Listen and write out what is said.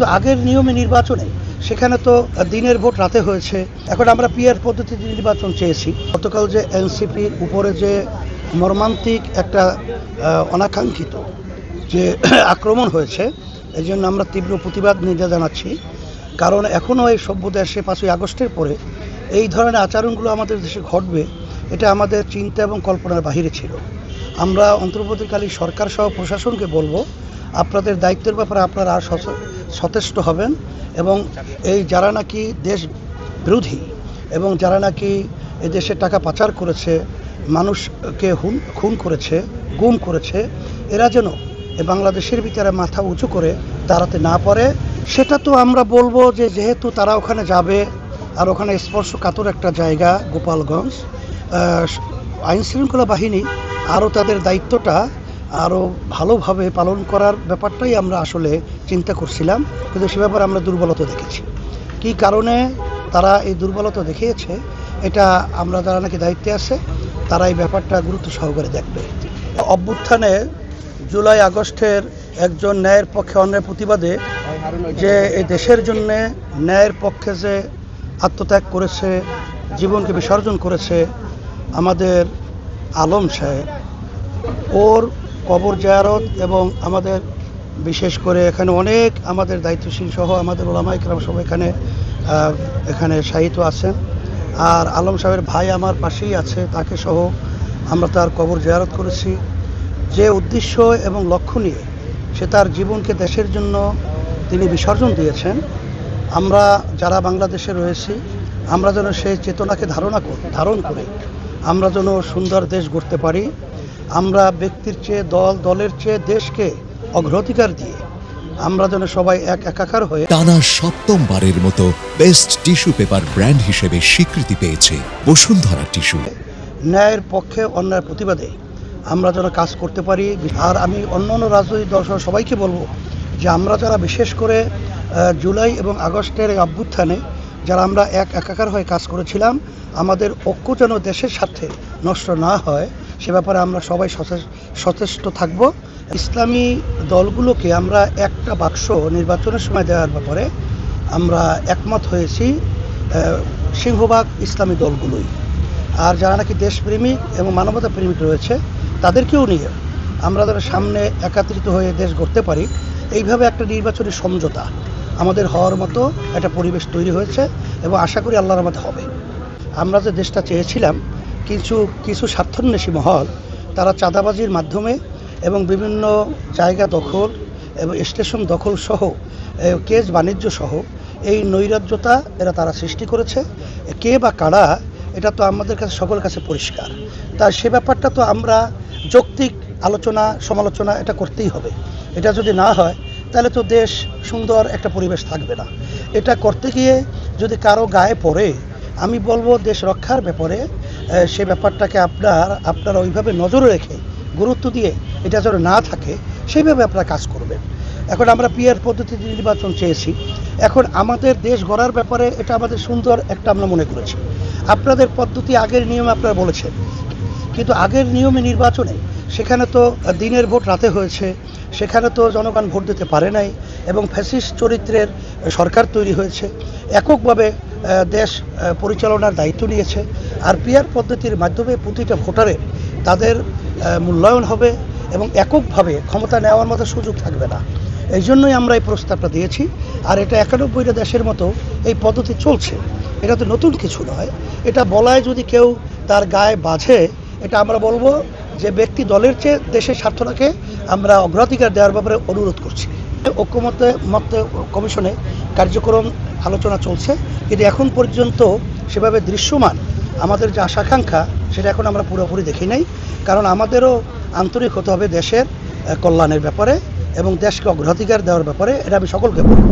তো আগের নিয়মে নির্বাচনে সেখানে তো দিনের ভোট রাতে হয়েছে। এখন আমরা পিআর পদ্ধতিতে নির্বাচন চেয়েছি। গতকাল যে এনসিপির উপরে যে মর্মান্তিক একটা অনাকাঙ্ক্ষিত যে আক্রমণ হয়েছে, এই জন্য আমরা তীব্র প্রতিবাদ নিন্দা জানাচ্ছি। কারণ এখনও এই সভ্য দেশে 5ই আগস্টের পরে এই ধরনের আচরণগুলো আমাদের দেশে ঘটবে, এটা আমাদের চিন্তা এবং কল্পনার বাহিরে ছিল। আমরা অন্তর্বর্তীকালীন সরকার সহ প্রশাসনকে বলবো, আপনাদের দায়িত্বের ব্যাপারে আপনারা আর সচেষ্ট হবেন এবং এই যারা নাকি দেশ বিরোধী এবং যারা নাকি এই দেশের টাকা পাচার করেছে, মানুষকে খুন করেছে, গুম করেছে, এরা যেন বাংলাদেশের ভিতরে মাথা উঁচু করে দাঁড়াতে না পারে। সেটা তো আমরা বলবো যে যেহেতু তারা ওখানে যাবে আর ওখানে স্পর্শকাতর একটা জায়গা গোপালগঞ্জ, আইনশৃঙ্খলা বাহিনী আরও তাদের দায়িত্বটা আরও ভালোভাবে পালন করার ব্যাপারটাই আমরা আসলে চিন্তা করছিলাম। কিন্তু সে ব্যাপারে আমরা দুর্বলতা দেখেছি। কী কারণে তারা এই দুর্বলতা দেখিয়েছে, এটা আমরা যারা নাকি দায়িত্বে আছে তারা এই ব্যাপারটা গুরুত্ব সহকারে দেখবে। অভ্যুত্থানে জুলাই আগস্টের একজন ন্যায়ের পক্ষে অন্যায়ের প্রতিবাদে যে এই দেশের জন্য ন্যায়ের পক্ষে যে আত্মত্যাগ করেছে, জীবনকে বিসর্জন করেছে আমাদের আলম সাহেব, ওর কবর জিয়ারত এবং আমাদের বিশেষ করে এখানে অনেক আমাদের দায়িত্বশীল সহ আমাদের ওলামায়ে কেরাম সব এখানে শায়িত আছেন। আর আলম সাহেবের ভাই আমার পাশেই আছে, তাকে সহ আমরা তার কবর জিয়ারত করেছি। যে উদ্দেশ্য এবং লক্ষ্য নিয়ে সে তার জীবনকে দেশের জন্য তিনি বিসর্জন দিয়েছেন, আমরা যারা বাংলাদেশে রয়েছি আমরা যেন সেই চেতনাকে ধারণ করে আমরা যেন সুন্দর দেশ গড়তে পারি। আমরা ব্যক্তির চেয়ে দলের চেয়ে দেশকে অগ্রাধিকার দিয়ে আমরা যেন সবাই একাকার হয়ে। টানা 7ম-বারের মতো বেস্ট টিস্যু পেপার ব্র্যান্ড হিসেবে স্বীকৃতি পেয়েছে বসুন্ধরা টিস্যু। ন্যায়ের পক্ষে অন্যায়ের প্রতিবাদে আমরা যেন কাজ করতে পারি। আর আমি অন্যান্য রাজনৈতিক দল সহ সবাইকে বলবো যে আমরা যারা বিশেষ করে জুলাই এবং আগস্টের এই অভ্যুত্থানে যারা আমরা একাকার হয়ে কাজ করেছিলাম, আমাদের ঐক্য যেন দেশের স্বার্থে নষ্ট না হয় সে ব্যাপারে আমরা সবাই সচেষ্ট থাকব। ইসলামী দলগুলোকে আমরা একটা বাক্স নির্বাচনের সময় দেওয়ার ব্যাপারে আমরা একমত হয়েছি, সিংহভাগ ইসলামী দলগুলোই। আর যারা নাকি দেশপ্রেমিক এবং মানবতা প্রেমিক রয়েছে তাদেরকেও নিয়ে আমরা যারা সামনে একত্রিত হয়ে দেশ গড়তে পারি, এইভাবে একটা নির্বাচনী সমঝোতা আমাদের হওয়ার মতো একটা পরিবেশ তৈরি হয়েছে এবং আশা করি আল্লাহর রহমতে হবে। আমরা যে দেশটা চেয়েছিলাম, কিছু স্বার্থান্বেষী মহল তারা চাঁদাবাজির মাধ্যমে এবং বিভিন্ন জায়গা দখল এবং স্টেশন দখল সহ কেস বাণিজ্য সহ এই নৈরাজ্যতা তারা সৃষ্টি করেছে। কে বা কারা, এটা তো আমাদের কাছে সকলের কাছে পরিষ্কার। তাই সে ব্যাপারটা তো আমরা যৌক্তিক আলোচনা সমালোচনা এটা করতেই হবে। এটা যদি না হয় তাহলে তো দেশ সুন্দর একটা পরিবেশ থাকবে না। এটা করতে গিয়ে যদি কারো গায়ে পড়ে, আমি বলবো দেশ রক্ষার ব্যাপারে সে ব্যাপারটাকে আপনারা ওইভাবে নজরে রেখে গুরুত্ব দিয়ে এটা যেন না থাকে সেইভাবে আপনারা কাজ করবেন। এখন আমরা পিআর পদ্ধতিতে নির্বাচন চেয়েছি। এখন আমাদের দেশ গড়ার ব্যাপারে এটা আমাদের সুন্দর একটা আমরা মনে করেছি। আপনাদের পদ্ধতি আগের নিয়মে আপনারা বলেছেন, কিন্তু আগের নিয়মে নির্বাচনে সেখানে তো দিনের ভোট রাতে হয়েছে, সেখানে তো জনগণ ভোট দিতে পারে নাই এবং ফ্যাসিস্ট চরিত্রের সরকার তৈরি হয়েছে, এককভাবে দেশ পরিচালনার দায়িত্ব নিয়েছে। আর পিআর পদ্ধতির মাধ্যমে প্রতিটা ভোটারের তাদের মূল্যায়ন হবে এবং এককভাবে ক্ষমতা নেওয়ার মতো সুযোগ থাকবে না। এই জন্যই আমরা এই প্রস্তাবটা দিয়েছি। আর এটা 91টা দেশের মতো এই পদ্ধতি চলছে, এটা তো নতুন কিছু নয়। এটা বলায় যদি কেউ তার গায়ে বাঁধে, এটা আমরা বলবো যে ব্যক্তি দলের চেয়ে দেশের স্বার্থটাকে আমরা অগ্রাধিকার দেওয়ার ব্যাপারে অনুরোধ করছি। ঐক্যমত্য কমিশনে কার্যক্রম আলোচনা চলছে, কিন্তু এখন পর্যন্ত সেভাবে দৃশ্যমান আমাদের যে আশাকাঙ্ক্ষা সেটা এখন আমরা পুরোপুরি দেখি নাই। কারণ আমাদেরও আন্তরিক হতে হবে দেশের কল্যাণের ব্যাপারে এবং দেশকে অগ্রাধিকার দেওয়ার ব্যাপারে, এটা আমি সকলকে বলব।